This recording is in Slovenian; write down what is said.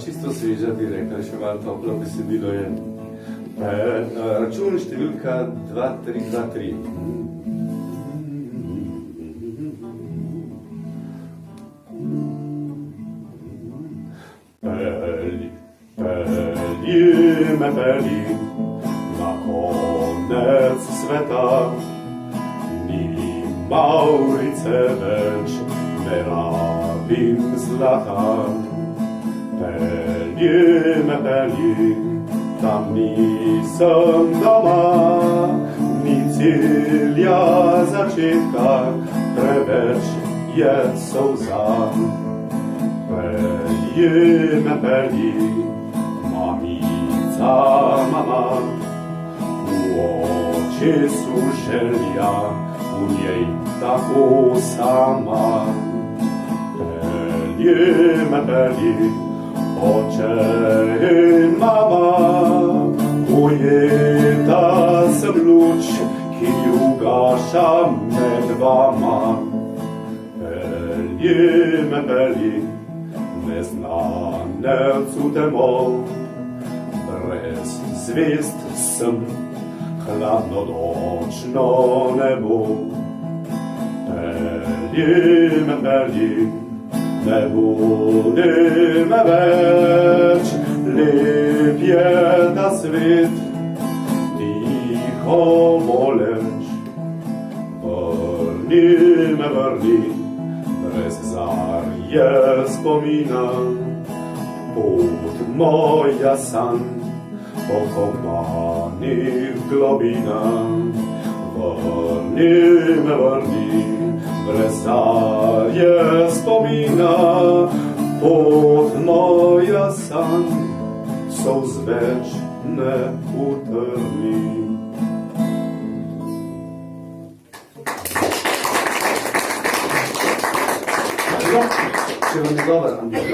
čisto sveža, bi rekla, še malo toplo besedilo je. Račun številka 2323. Pelji me pelji na konec sveta, ni Maurice več, ne rabim zlata. Pelji me pelji, tam nisem doma, ni cilja začetka, preveč je solza. Pelji me pelji, mamica, mama, v očesu želja, v njej tako sama. Pelji me pelji, oče in mama, ujeta sem luč, ki ugaša med vama. Pelji me pelji, neznanec v temo, brez zvezd sem, hladno nočno nebo. Pelji me pelji, ne budi me več, lep je ta svet, tiho moleč. Vrni me vrni, brez zarje spomina, pot moja san, pokopanih globinah. Vrni me vrni, brez zarje spomina, pot moja san, solz več ne utrni. Če vam je dober, ampak